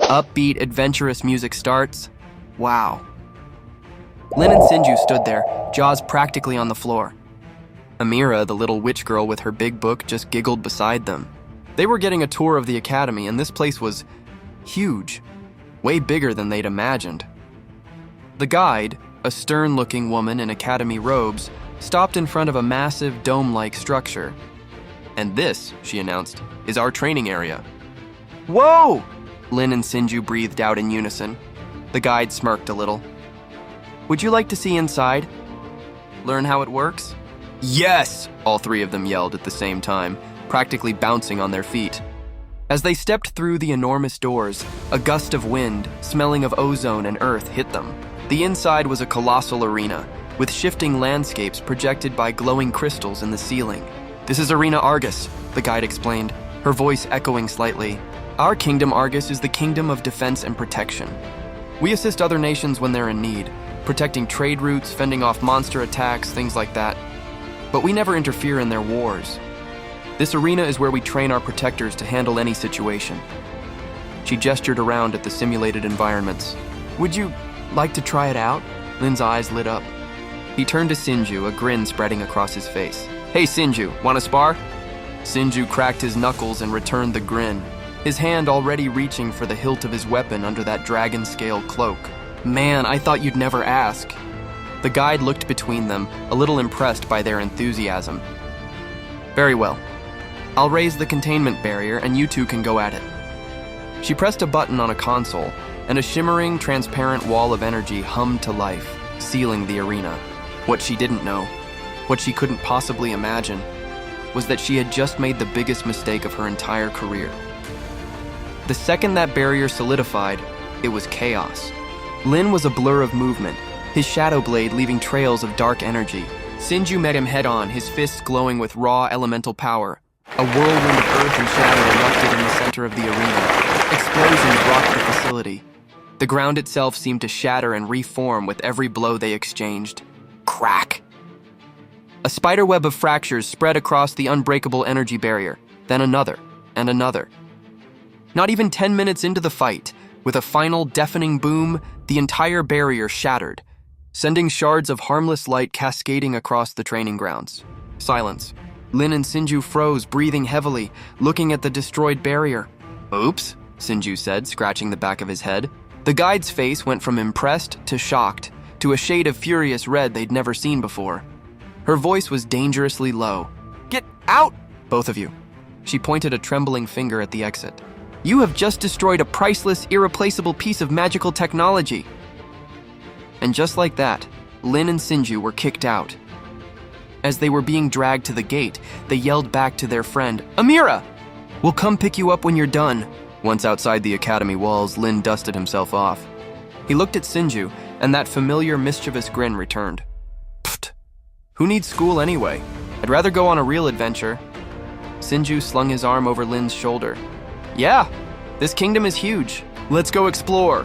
Upbeat, adventurous music starts. Wow. Lin and Sinju stood there, jaws practically on the floor. Amira, the little witch girl with her big book, just giggled beside them. They were getting a tour of the academy, and this place was huge, way bigger than they'd imagined. The guide, a stern-looking woman in academy robes, stopped in front of a massive dome-like structure. "And this," she announced, "is our training area." "Whoa!" Lin and Sinju breathed out in unison. The guide smirked a little. "Would you like to see inside? Learn how it works?" "Yes!" all three of them yelled at the same time, practically bouncing on their feet. As they stepped through the enormous doors, a gust of wind, smelling of ozone and earth, hit them. The inside was a colossal arena, with shifting landscapes projected by glowing crystals in the ceiling. "This is Arena Argus," the guide explained, her voice echoing slightly. "Our kingdom, Argus, is the kingdom of defense and protection. We assist other nations when they're in need, protecting trade routes, fending off monster attacks, things like that. But we never interfere in their wars. This arena is where we train our protectors to handle any situation." She gestured around at the simulated environments. "Would you like to try it out?" Lin's eyes lit up. He turned to Sinju, a grin spreading across his face. "Hey Sinju, wanna spar?" Sinju cracked his knuckles and returned the grin, his hand already reaching for the hilt of his weapon under that dragon-scale cloak. "Man, I thought you'd never ask." The guide looked between them, a little impressed by their enthusiasm. "Very well. I'll raise the containment barrier and you two can go at it." She pressed a button on a console, and a shimmering, transparent wall of energy hummed to life, sealing the arena. What she didn't know, what she couldn't possibly imagine, was that she had just made the biggest mistake of her entire career. The second that barrier solidified, it was chaos. Lin was a blur of movement, his shadow blade leaving trails of dark energy. Sinju met him head-on, his fists glowing with raw elemental power. A whirlwind of earth and shadow erupted in the center of the arena. Explosions rocked the facility. The ground itself seemed to shatter and reform with every blow they exchanged. Crack! A spiderweb of fractures spread across the unbreakable energy barrier, then another, and another. Not even 10 minutes into the fight, with a final deafening boom, the entire barrier shattered, sending shards of harmless light cascading across the training grounds. Silence. Lin and Sinju froze, breathing heavily, looking at the destroyed barrier. "Oops," Sinju said, scratching the back of his head. The guide's face went from impressed to shocked, to a shade of furious red they'd never seen before. Her voice was dangerously low. "Get out, both of you." She pointed a trembling finger at the exit. "You have just destroyed a priceless, irreplaceable piece of magical technology." And just like that, Lin and Sinju were kicked out. As they were being dragged to the gate, they yelled back to their friend, "Amira! We'll come pick you up when you're done." Once outside the academy walls, Lin dusted himself off. He looked at Sinju, and that familiar mischievous grin returned. "Pfft! Who needs school anyway? I'd rather go on a real adventure." Sinju slung his arm over Lin's shoulder. "Yeah, this kingdom is huge. Let's go explore."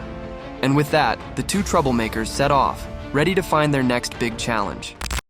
And with that, the two troublemakers set off, ready to find their next big challenge.